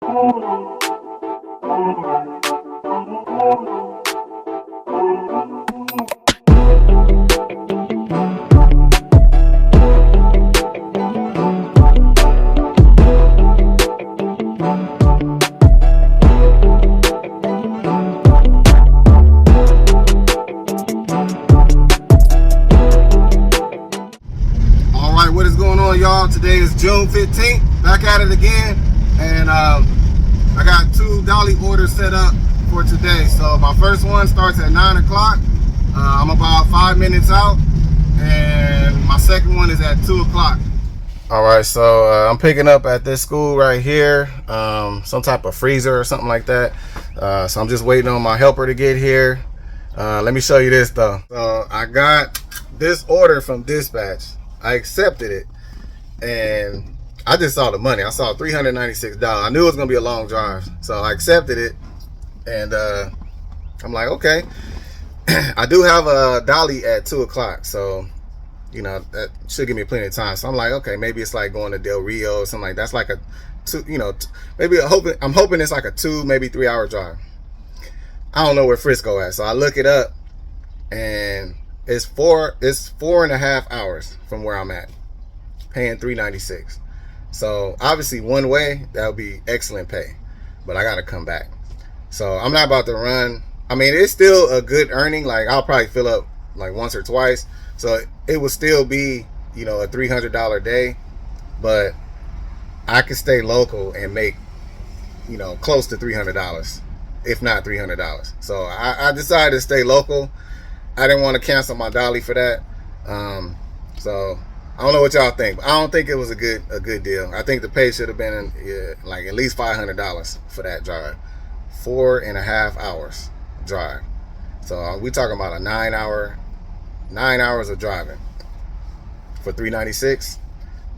What is going on, y'all? Today is June 15th, back at it again, and I got 2 Dolly orders set up for today. So my first one starts at 9 o'clock. I'm about 5 minutes out, and my second one is at 2 o'clock. All right, so I'm picking up at this school right here, some type of freezer or something like that. So I'm just waiting on my helper to get here. Let me show you this though. So I got this order from dispatch. I accepted it, and I just saw the money. I saw $396. I knew it was gonna be a long drive, so I accepted it, and I'm like, okay. I do have a Dolly at 2 o'clock, so you know that should give me plenty of time. So I'm like, okay, maybe it's like going to Del Rio or something like that. That's like a 2, you know, maybe I'm hoping it's like a 2, maybe 3 hour drive. I don't know where Frisco at, so I look it up, and it's 4.5 hours from where I'm at, paying $396. So obviously one way that would be excellent pay, but I gotta come back. So I'm not about to run. I mean, it's still a good earning. Like I'll probably fill up like once or twice, so it will still be, you know, a $300 day, but I can stay local and make, you know, close to $300, if not $300. So I decided to stay local. I didn't want to cancel my Dolly for that. So I don't know what y'all think, but I don't think it was a good deal. I think the pay should have been like at least $500 for that drive. 4.5 hours drive. So we talking about a 9 hours of driving for $396.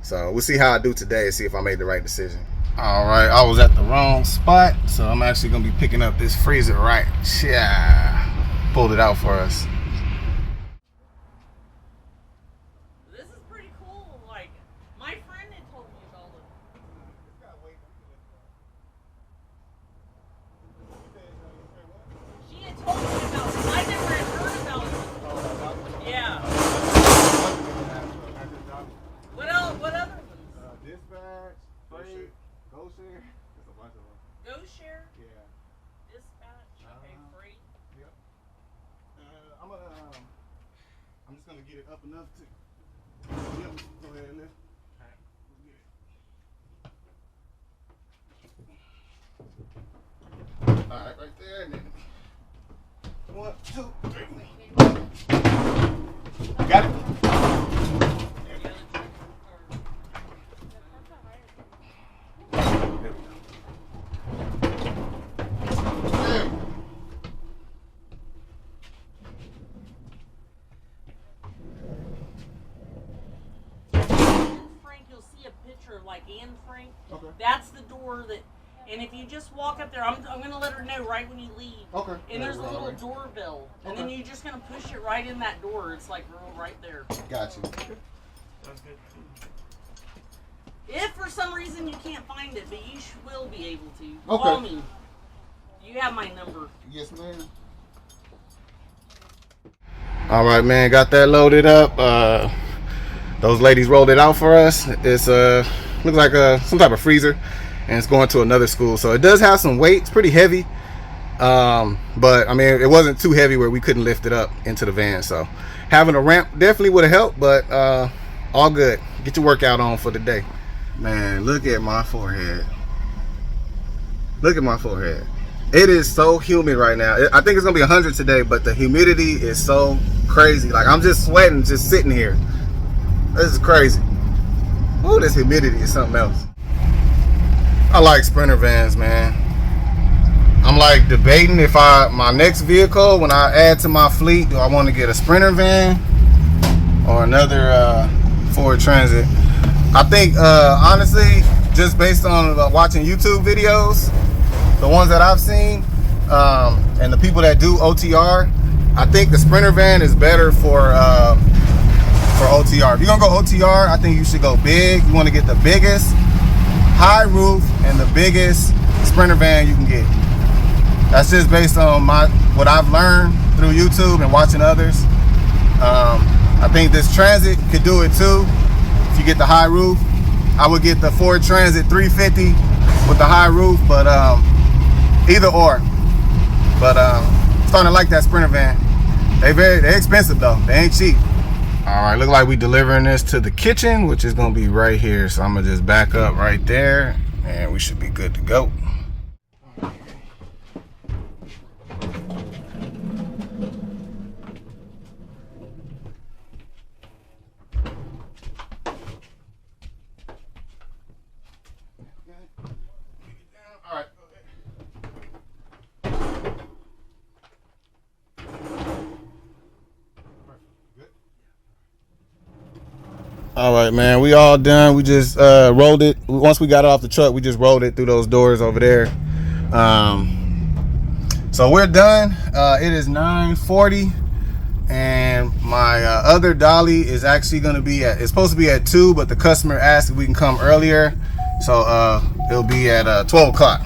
So we'll see how I do today, see if I made the right decision. All right, I was at the wrong spot, so I'm actually gonna be picking up this freezer right. Yeah, pulled it out for us. I'm just gonna get it up enough to. Yep, go ahead and lift. All right, right there, and then 1, 2, 3. Got it. Like Anne Frank. Okay. That's the door that, and if you just walk up there, I'm gonna let her know right when you leave. Okay. And there's a little doorbell, and then you're just gonna push it right in that door. It's like right there. Gotcha. That's good. If for some reason you can't find it, but you will be able to. Okay. Call me. You have my number. Yes, ma'am. All right, man. Got that loaded up. Those ladies rolled it out for us. It's looks like some type of freezer, and it's going to another school. So it does have some weight. It's pretty heavy, but I mean, it wasn't too heavy where we couldn't lift it up into the van. So having a ramp definitely would have helped, but all good. Get your workout on for the day. Man, look at my forehead. Look at my forehead. It is so humid right now. I think it's gonna be 100 today, but the humidity is so crazy. Like I'm just sweating just sitting here. This is crazy. Oh, this humidity is something else. I like Sprinter vans, man. I'm like debating if my next vehicle, when I add to my fleet, do I want to get a Sprinter van or another Ford Transit? I think honestly, just based on watching YouTube videos, the ones that I've seen, and the people that do OTR, I think the Sprinter van is better for OTR. If you're gonna go OTR, I think you should go big. You want to get the biggest high roof and the biggest Sprinter van you can get. That's just based on what I've learned through YouTube and watching others. I think this Transit could do it too if you get the high roof. I would get the Ford Transit 350 with the high roof, but either or. But starting to like that Sprinter van. They're expensive though. They ain't cheap. All right, look like we delivering this to the kitchen, which is gonna be right here. So I'm gonna just back up right there, and we should be good to go. All right, man, we all done. We just rolled it. Once we got it off the truck, we just rolled it through those doors over there. So we're done. It is 9:40, and my other Dolly is actually going to be it's supposed to be at 2, but the customer asked if we can come earlier, so it'll be at 12 o'clock.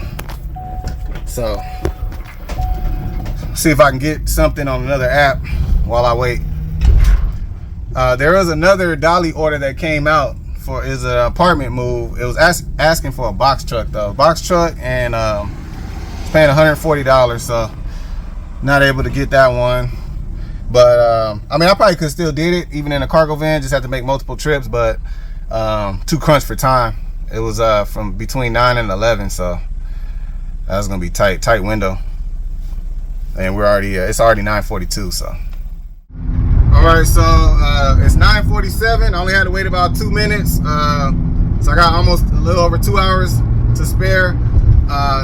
So see if I can get something on another app while I wait. There was another Dolly order that came out for an apartment move. It was asking for a box truck though. Box truck, and it's paying $140, so not able to get that one. But I mean, I probably could still did it even in a cargo van. Just have to make multiple trips, but too crunched for time. It was from between 9 and 11, so that was gonna be tight window. And we're already it's already 9:42, so. All right, so it's 9:47. I only had to wait about 2 minutes. So I got almost a little over 2 hours to spare.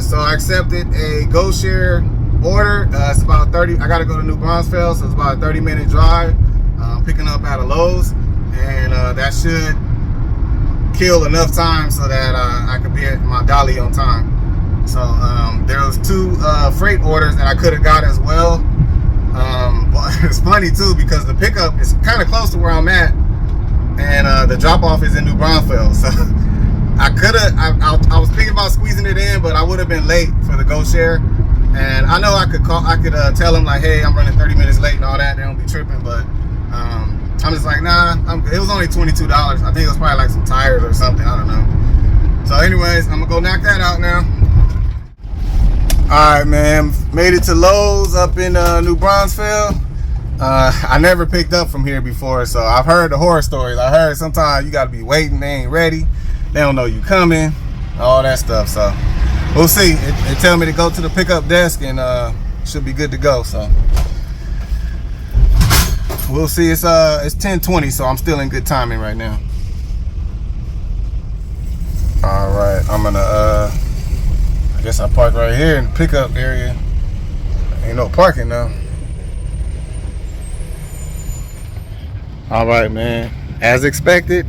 So I accepted a GoShare order. It's about 30. I got to go to New Braunfels, so it's about a 30-minute drive. Picking up at a Lowe's, and that should kill enough time so that I could be at my Dolly on time. So there was 2 freight orders that I could have got as well. But it's funny too because the pickup is kind of close to where I'm at, and the drop off is in New Braunfels. So I could have. I was thinking about squeezing it in, but I would have been late for the GoShare. And I know I could call. I could tell them like, hey, I'm running 30 minutes late and all that. They don't be tripping, but I'm just like, nah. It was only $22. I think it was probably like some tires or something. I don't know. So, anyways, I'm gonna go knock that out now. All right, man, made it to Lowe's up in New Braunfels. I never picked up from here before, so I've heard the horror stories. I heard sometimes you gotta be waiting, they ain't ready, they don't know you coming, all that stuff. So we'll see. It tell me to go to the pickup desk, and should be good to go. So we'll see. It's 10:20, so I'm still in good timing right now. All right, I'm gonna I guess I park right here in the pickup area. Ain't no parking though. All right, man. As expected,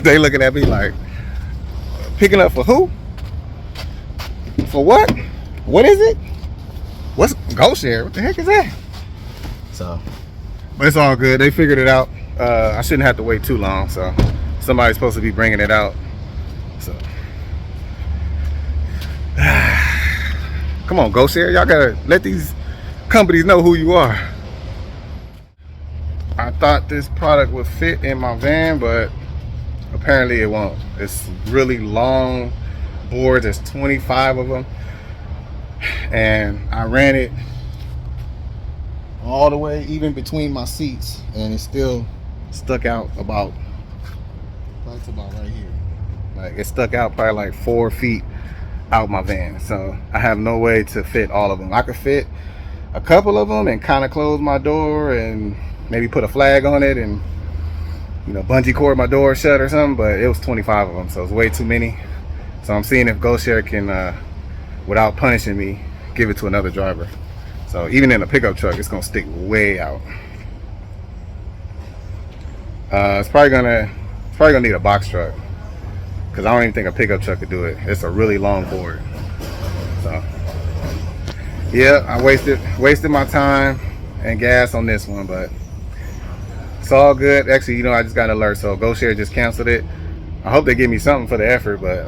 they looking at me like, picking up for who? For what? What is it? What's GoShare? What the heck is that? So, but it's all good. They figured it out. I shouldn't have to wait too long. So, somebody's supposed to be bringing it out. So. Come on, GoShare. Y'all gotta let these companies know who you are. I thought this product would fit in my van, but apparently it won't. It's really long boards. There's 25 of them, and I ran it all the way even between my seats, and it still stuck out about right here. Like it stuck out probably like 4 feet out my van. So I have no way to fit all of them. I could fit a couple of them and kind of close my door and maybe put a flag on it and, you know, bungee cord my door shut or something, but it was 25 of them, so it's way too many. So I'm seeing if GoShare can, without punishing me, give it to another driver. So even in a pickup truck, it's gonna stick way out. It's probably gonna need a box truck, because I don't even think a pickup truck could do it. It's a really long board. So yeah, I wasted my time and gas on this one, but it's all good. Actually, you know, I just got an alert, so GoShare just canceled it. I hope they give me something for the effort, but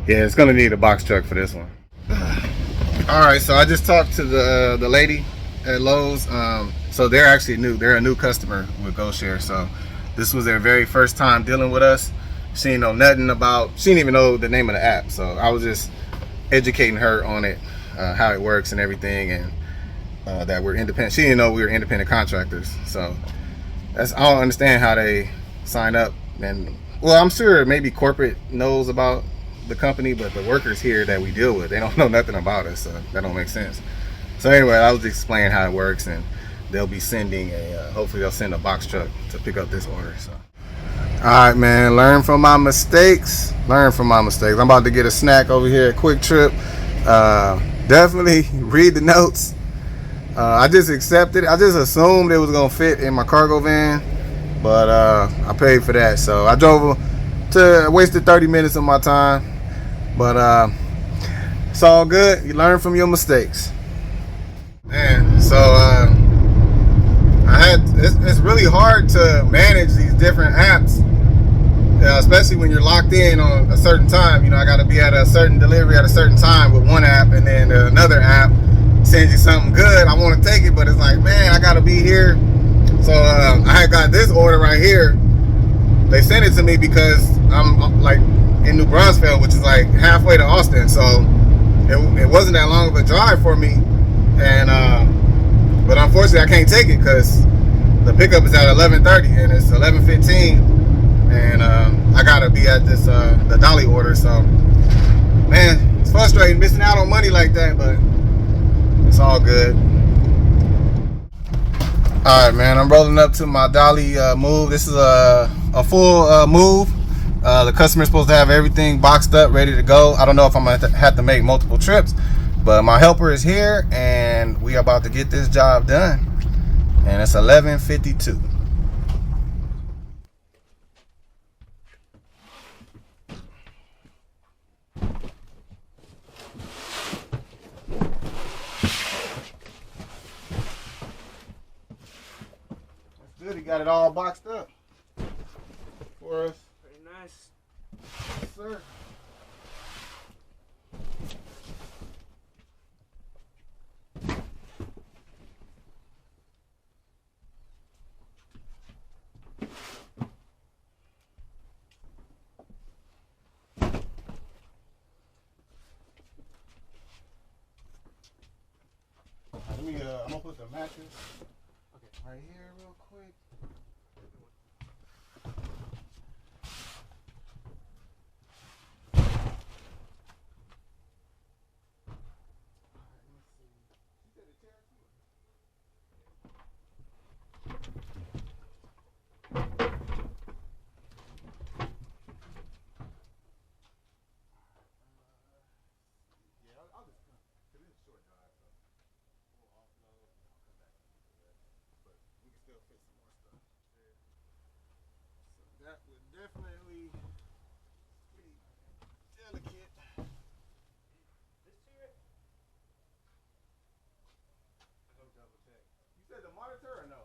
Yeah, it's gonna need a box truck for this one. All right, so I just talked to the lady at Lowe's. So they're actually new. They're a new customer with GoShare. So this was their very first time dealing with us. She didn't know nothing about. She didn't even know the name of the app. So I was just educating her on it, how it works and everything, and that we're independent. She didn't know we were independent contractors. So I don't understand how they sign up. And well, I'm sure maybe corporate knows about the company, but the workers here that we deal with, they don't know nothing about us, so that don't make sense. So anyway, I was explaining how it works, and they'll be sending hopefully they'll send a box truck to pick up this order. So all right, man, learn from my mistakes. I'm about to get a snack over here at Quick Trip. Definitely read the notes. I just accepted it. I just assumed it was gonna fit in my cargo van, but I paid for that. So I wasted 30 minutes of my time. But it's all good. You learn from your mistakes. Man, so it's really hard to manage these different apps, especially when you're locked in on a certain time. You know, I got to be at a certain delivery at a certain time with one app, and then another app sends you something good. I want to take it, but it's like, man, I got to be here. So I had got this order right here. They sent it to me because I'm like in New Braunfels, which is like halfway to Austin, so it wasn't that long of a drive for me, and but unfortunately I can't take it because the pickup is at 11:30 and it's 11:15, and I gotta be at this the Dolly order. So man, it's frustrating missing out on money like that, but it's all good. All right, man, I'm rolling up to my Dolly move. This is a full move. The customer's supposed to have everything boxed up, ready to go. I don't know if I'm gonna have to make multiple trips, but my helper is here and we are about to get this job done. And it's 11:52. That's good. He got it all boxed up for us. Very nice. Yes, sir. Let me, I'm gonna put the mattress right here real quick. That would definitely be delicate. You said the monitor or no?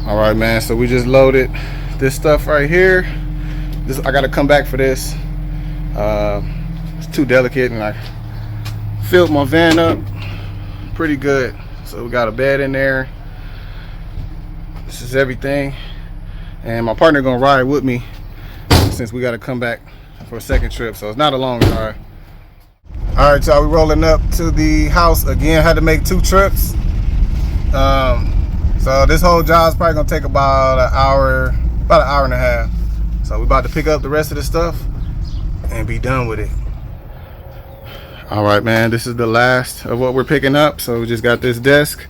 All right, man. So we just loaded this stuff right here. I got to come back for this. It's too delicate, and I filled my van up pretty good. So we got a bed in there. This is everything, and my partner gonna ride with me since we got to come back for a second trip, so it's not a long ride. All right, y'all, we rolling up to the house again. Had to make 2 trips, so this whole job is probably gonna take about an hour and a half. So we about to pick up the rest of the stuff and be done with it. All right, man, this is the last of what we're picking up. So we just got this desk,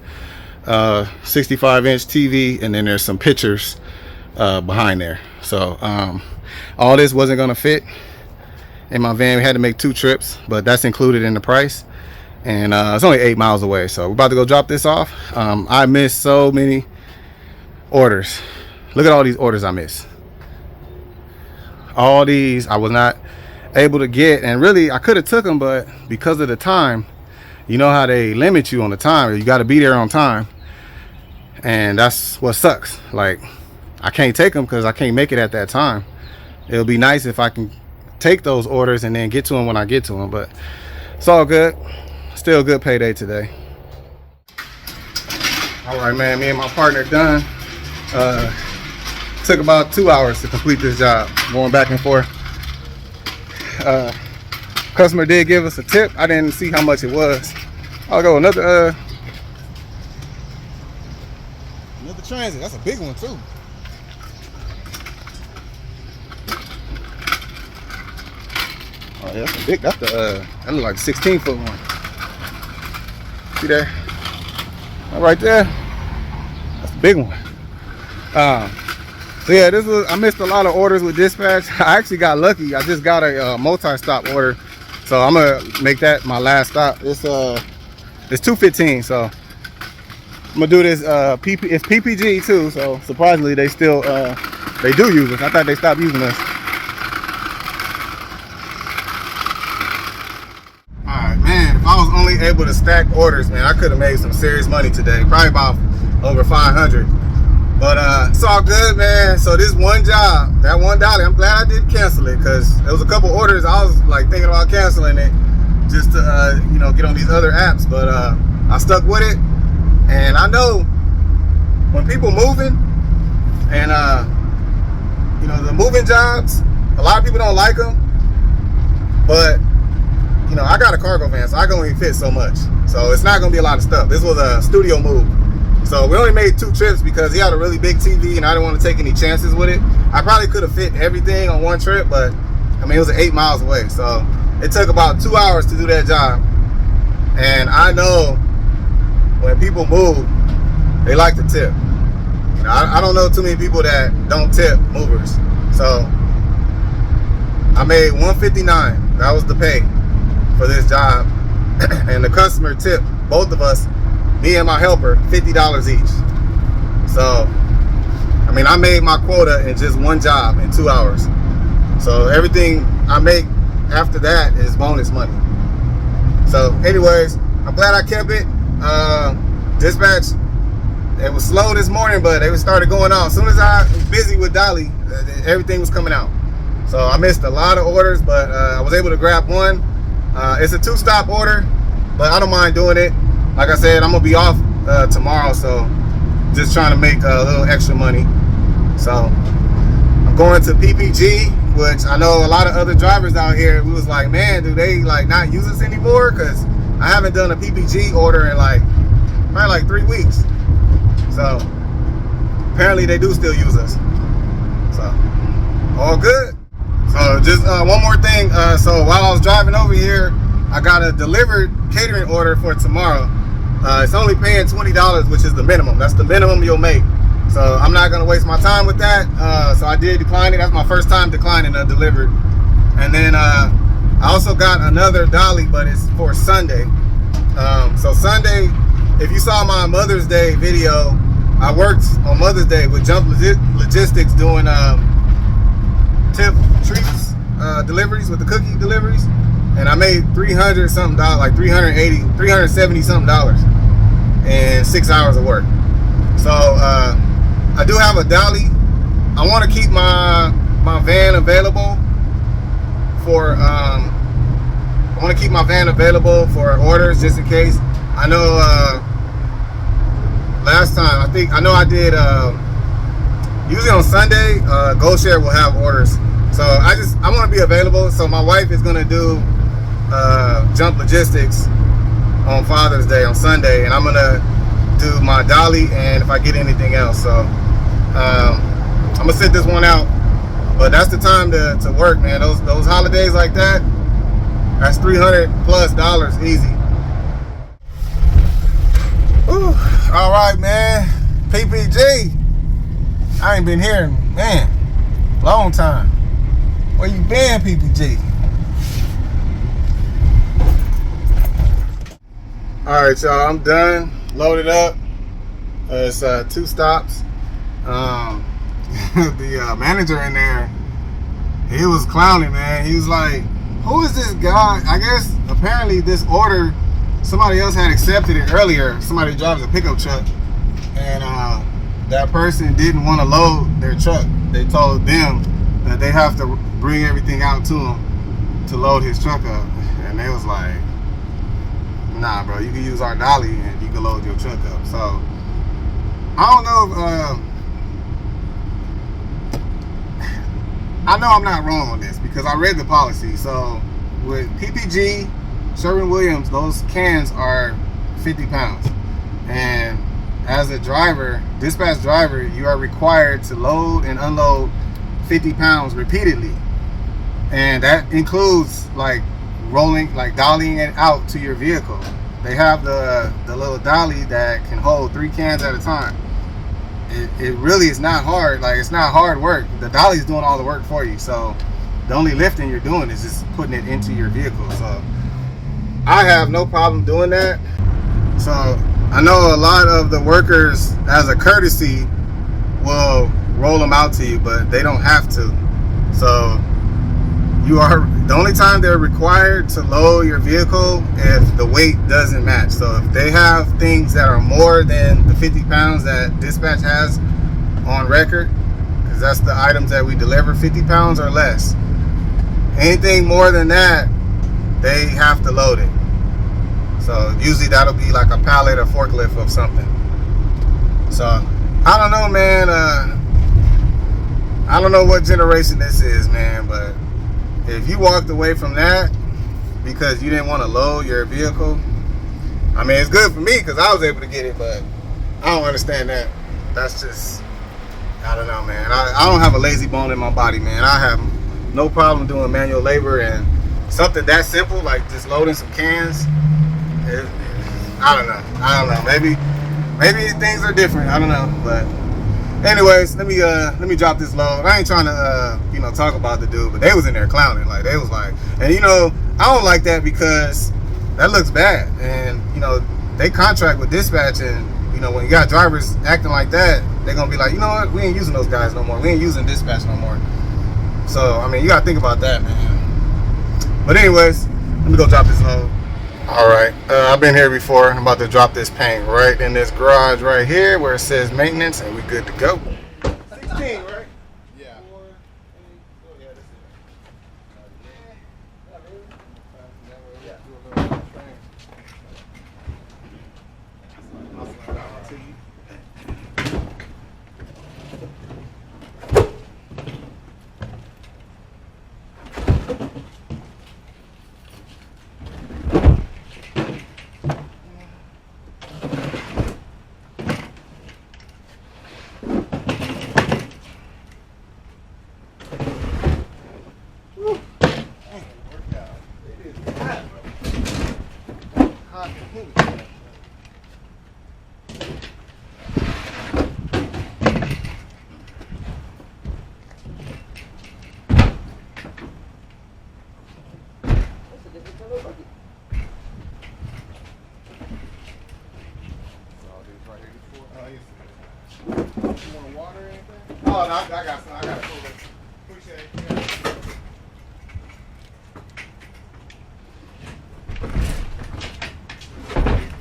65-inch TV, and then there's some pictures behind there. So all this wasn't gonna fit in my van. We had to make 2 trips, but that's included in the price, and it's only 8 miles away. So we're about to go drop this off. I missed so many orders. Look at all these orders I missed. All these I was not able to get, and really I could have took them, but because of the time, you know how they limit you on the time, you got to be there on time, and that's what sucks. Like, I can't take them because I can't make it at that time. It'll be nice if I can take those orders and then get to them when I get to them. But it's all good. Still a good payday today. All right, man, me and my partner done. Took about 2 hours to complete this job, going back and forth. Customer did give us a tip. I didn't see how much it was. I'll go another Transit. That's a big one too. Oh yeah, that's a big. That's the that look like a 16-foot one. See there? That right there. That's a big one. So yeah, this was. I missed a lot of orders with dispatch. I actually got lucky. I just got a multi-stop order, so I'm gonna make that my last stop. It's 2:15, so I'm gonna do this. It's PPG too, so surprisingly they still they do use us. I thought they stopped using us. All right, man. If I was only able to stack orders, man, I could have made some serious money today. Probably about over 500. But it's all good, man. So this one job, that $1, I'm glad I did cancel it, because there was a couple orders I was like thinking about canceling it just to you know, get on these other apps. But I stuck with it. And I know when people moving and, you know, the moving jobs, a lot of people don't like them, but, you know, I got a cargo van, so I can only fit so much. So it's not going to be a lot of stuff. This was a studio move. So we only made 2 trips because he had a really big TV and I didn't want to take any chances with it. I probably could have fit everything on one trip, but, I mean, it was 8 miles away. So it took about 2 hours to do that job. And I know when people move, they like to tip. You know, I don't know too many people that don't tip movers. So I made $159. That was the pay for this job. And the customer tipped both of us, me and my helper, $50 each. So, I mean, I made my quota in just one job in 2 hours. So everything I make after that is bonus money. So anyways, I'm glad I kept it. Dispatch, it was slow this morning, but it started going on. As soon as I was busy with Dolly, everything was coming out. So I missed a lot of orders, but I was able to grab one. It's a 2-stop order, but I don't mind doing it. Like I said, I'm gonna be off tomorrow, so just trying to make a little extra money. So I'm going to PPG, which I know a lot of other drivers out here, we was like, man, do they like not use us anymore? Because I haven't done a PPG order in like probably like 3 weeks. So apparently they do still use us. So all good. So just one more thing. So while I was driving over here, I got a delivered catering order for tomorrow. It's only paying $20, which is the minimum. That's the minimum you'll make. So I'm not gonna waste my time with that. So I did decline it. That's my first time declining a delivered. And then I also got another Dolly, but it's for Sunday. So Sunday, if you saw my Mother's Day video, I worked on Mother's Day with Jump Logistics doing tip treats deliveries with the cookie deliveries, and I made $300 something, like $370 something in 6 hours of work. So I do have a Dolly. I want to keep my van available for orders just in case. I know last time I know I did usually on Sunday GoShare will have orders, so I want to be available. So my wife is gonna do Jump Logistics on Father's Day on Sunday, and I'm gonna do my Dolly and if I get anything else. So I'm gonna sit this one out, but that's the time to work, man. Those holidays like that, that's $300+ easy. Ooh, all right, man. PPG. I ain't been here, man, long time. Where you been, PPG? All right, y'all. I'm done. Loaded up. It's 2 stops. The manager in there, he was clowning, man. He was like, "Who is this guy?" I guess apparently this order, somebody else had accepted it earlier. Somebody drives a pickup truck, and that person didn't want to load their truck. They told them that they have to bring everything out to them. to load his truck up, and they was like, nah, bro, you can use our dolly and you can load your truck up. So I don't know if I know I'm not wrong on this because I read the policy. So with PPG, Sherwin-Williams, those cans are 50 pounds. And as a driver, dispatch driver, you are required to load and unload 50 pounds repeatedly. And that includes like rolling, like dollying it out to your vehicle. They have the little dolly that can hold 3 cans at a time. It really is not hard. Like, it's not hard work. The dolly's doing all the work for you. So the only lifting you're doing is just putting it into your vehicle. So I have no problem doing that. So I know a lot of the workers, as a courtesy, will roll them out to you, but they don't have to. So you are, the only time they're required to load your vehicle if the weight doesn't match. So if they have things that are more than the 50 pounds that dispatch has on record, because that's the items that we deliver, 50 pounds or less. Anything more than that, they have to load it. So usually that'll be like a pallet or forklift of something. So I don't know, man. I don't know what generation this is, man, but if you walked away from that because you didn't want to load your vehicle, I mean, it's good for me because I was able to get it, but I don't understand that. That's just, I don't know, man. I don't have a lazy bone in my body, man. I have no problem doing manual labor, and something that simple like just loading some cans, I don't know. Maybe things are different. I don't know. But anyways, let me drop this load. I ain't trying to talk about the dude, but they was in there clowning. Like, they was like, and I don't like that because that looks bad. And they contract with dispatch, and when you got drivers acting like that, they're gonna be like, you know what, we ain't using those guys no more. We ain't using dispatch no more. So I mean, you gotta think about that, man. But anyways, let me go drop this load. All right, I've been here before. I'm about to drop this paint right in this garage right here where it says maintenance, and we good to go. 16, right? Yeah. You want water or anything? Oh, no, I got some. I got a cooler. Appreciate it.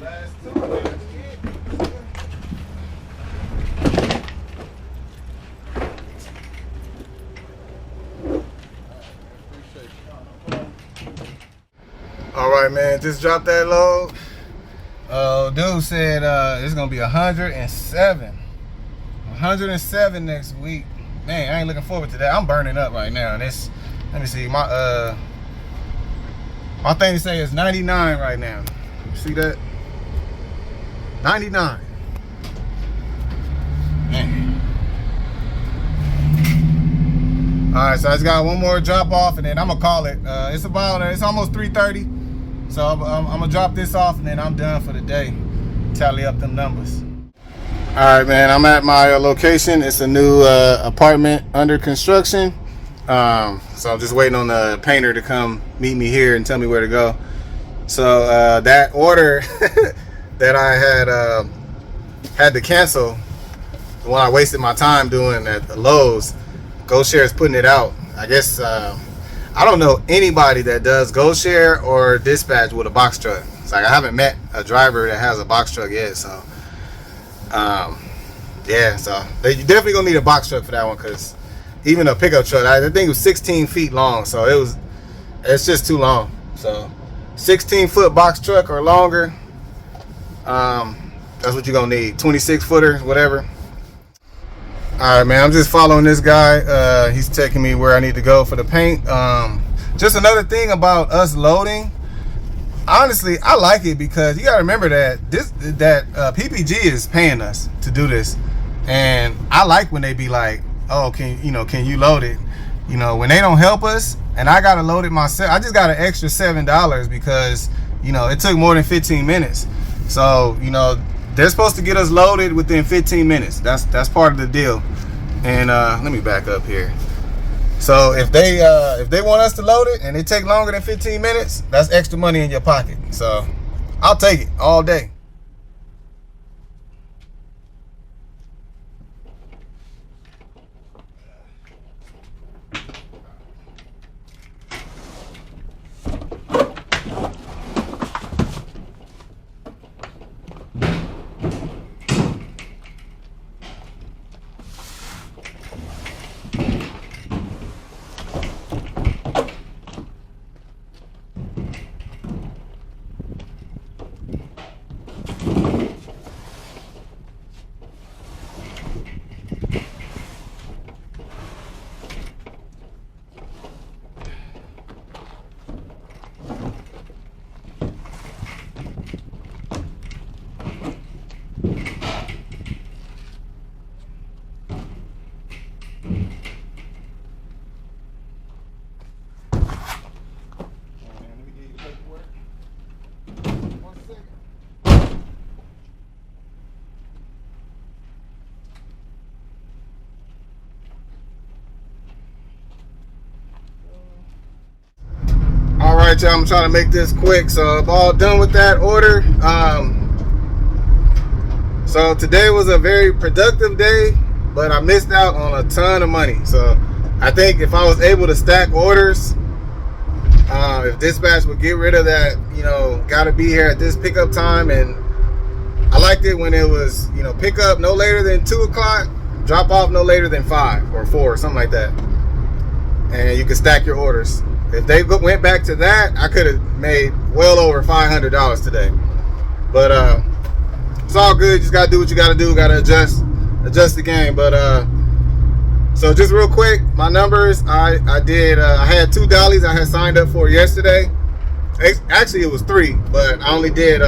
Last 2 minutes. All right, man. Just dropped that load. Dude said it's gonna be 107. 107 next week. Man, I ain't looking forward to that. I'm burning up right now. And it's, let me see, my thing to say is 99 right now. You see that? 99. Man. Alright, so I just got one more drop off and then I'm gonna call it. It's almost 3:30. So I'm gonna drop this off and then I'm done for the day. Tally up them numbers. All right, man, I'm at my location. It's a new apartment under construction. So I'm just waiting on the painter to come meet me here and tell me where to go. So that order that I had to cancel, the one I wasted my time doing at the Lowe's, GoShare is putting it out. I guess, I don't know anybody that does GoShare or dispatch with a box truck. It's like I haven't met a driver that has a box truck yet, so. Yeah, so you definitely gonna need a box truck for that one, because even a pickup truck, I think it was 16 feet long, so it's just too long. So 16-foot box truck or longer, that's what you're gonna need. 26 footers, whatever. All right, man, I'm just following this guy. He's taking me where I need to go for the paint. Just another thing about us loading, honestly, I like it because you gotta remember that PPG is paying us to do this. And I like when they be like, oh, can you load it? You know, when they don't help us and I gotta load it myself, I just got an extra $7 because, you know, it took more than 15 minutes. So, you know, they're supposed to get us loaded within 15 minutes. That's part of the deal. And let me back up here. So if they want us to load it and it take longer than 15 minutes, that's extra money in your pocket. So I'll take it all day. All right, y'all, I'm trying to make this quick. So I'm all done with that order. So today was a very productive day, but I missed out on a ton of money. So I think if I was able to stack orders, if dispatch would get rid of that, you know, gotta be here at this pickup time. And I liked it when it was, you know, pick up no later than 2 o'clock, drop off no later than 5 or 4, something like that. And you can stack your orders. If they went back to that, I could have made well over $500 today. But it's all good. You just gotta do what you gotta do. Gotta adjust the game. But so just real quick, my numbers. I had 2 dollies I had signed up for yesterday. Actually, it was 3, but I only did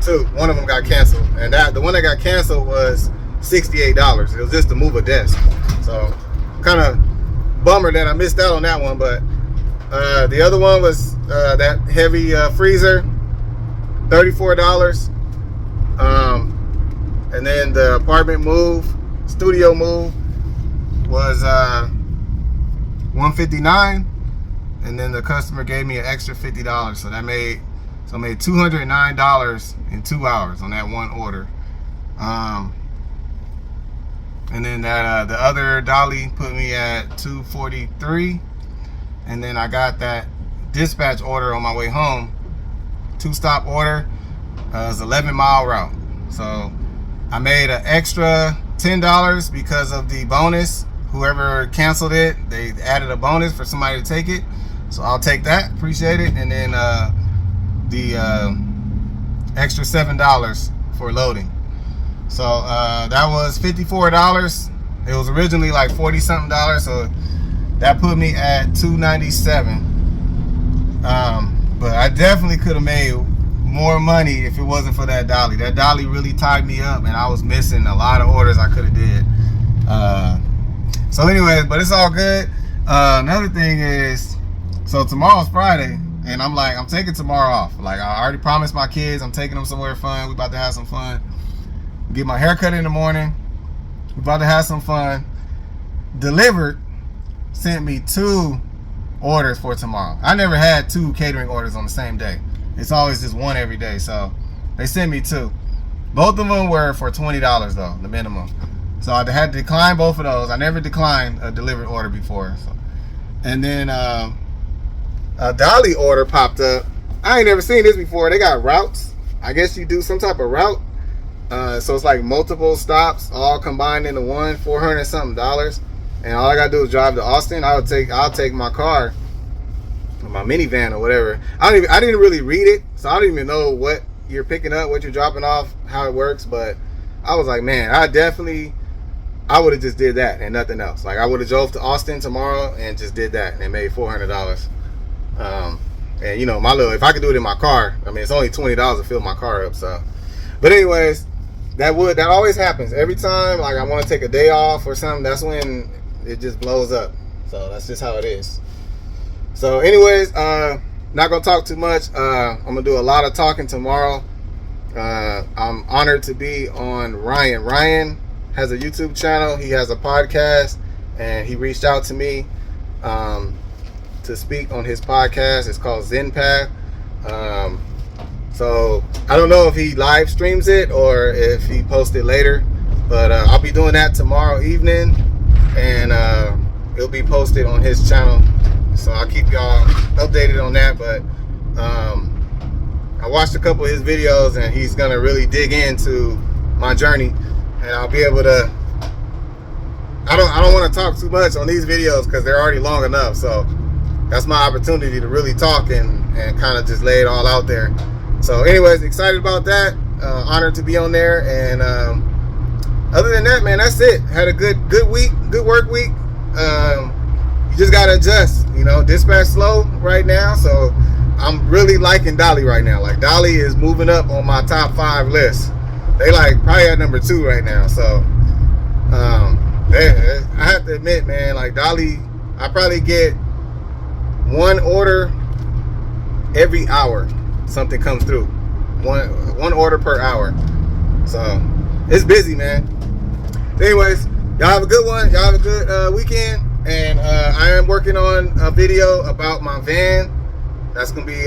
2. One of them got canceled, and the one that got canceled was $68. It was just to move a desk. So kind of bummer that I missed out on that one. But the other one was that heavy freezer, $34. And then the apartment studio move was $159, and then the customer gave me an extra $50. So I made $209 in 2 hours on that one order. And then that the other dolly put me at $243, and then I got that dispatch order on my way home, 2-stop order. It's 11-mile route. So I made an extra $10 because of the bonus. Whoever canceled it, they added a bonus for somebody to take it. So I'll take that, appreciate it. And then the extra $7 for loading. So that was $54. It was originally like 40-something dollars, so that put me at $297. But I definitely could have made more money if it wasn't for that dolly. That dolly really tied me up, and I was missing a lot of orders I could have did. So anyways, but it's all good. Another thing is, so tomorrow's Friday, and I'm taking tomorrow off. Like I already promised my kids, I'm taking them somewhere fun. We about to have some fun. Get my hair cut in the morning. We're about to have some fun. Delivered sent me 2 orders for tomorrow. I never had 2 catering orders on the same day. It's always just one every day. So they sent me 2. Both of them were for $20 though, the minimum. So I had to decline both of those. I never declined a delivered order before. So. And then a dolly order popped up. I ain't never seen this before. They got routes. I guess you do some type of route. So it's like multiple stops all combined into one, $400 something, and all I gotta do is drive to Austin. I'll take my car my minivan or whatever. I didn't really read it, so I don't even know what you're picking up, what you're dropping off, how it works. But I was like, man, I would have just did that and nothing else. Like I would have drove to Austin tomorrow and just did that and made $400. And you know, if I could do it in my car, I mean, it's only $20 to fill my car up. So, but anyways, that always happens every time. Like I want to take a day off or something. That's when it just blows up. So that's just how it is. So anyways, not gonna talk too much. I'm gonna do a lot of talking tomorrow. I'm honored to be on Ryan. Ryan has a YouTube channel. He has a podcast, and he reached out to me to speak on his podcast. It's called Zen Path. So I don't know if he live streams it or if he posts it later, but I'll be doing that tomorrow evening, and it'll be posted on his channel. So I'll keep y'all updated on that. But I watched a couple of his videos, and he's gonna really dig into my journey, and I'll be able to. I don't want to talk too much on these videos because they're already long enough. So that's my opportunity to really talk and kind of just lay it all out there. So anyways, excited about that. Honored to be on there. And other than that, man, that's it. Had a good week, good work week. You just got to adjust, you know, dispatch slow right now. So I'm really liking Dolly right now. Like Dolly is moving up on my top 5 list. They like probably at number 2 right now. So I have to admit, man, like Dolly, I probably get 1 order every hour. Something comes through. One order per hour. So it's busy, man. Anyways, y'all have a good one. Y'all have a good weekend. And I am working on a video about my van. That's gonna be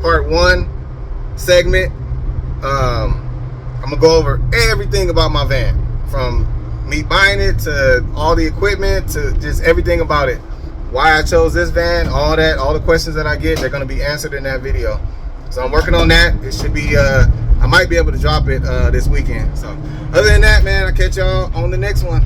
part 1 segment. I'm gonna go over everything about my van, from me buying it to all the equipment to just everything about it. Why I chose this van, all that, all the questions that I get, they're gonna be answered in that video. So I'm working on that. It should be I might be able to drop it this weekend. So other than that, man, I'll catch y'all on the next one.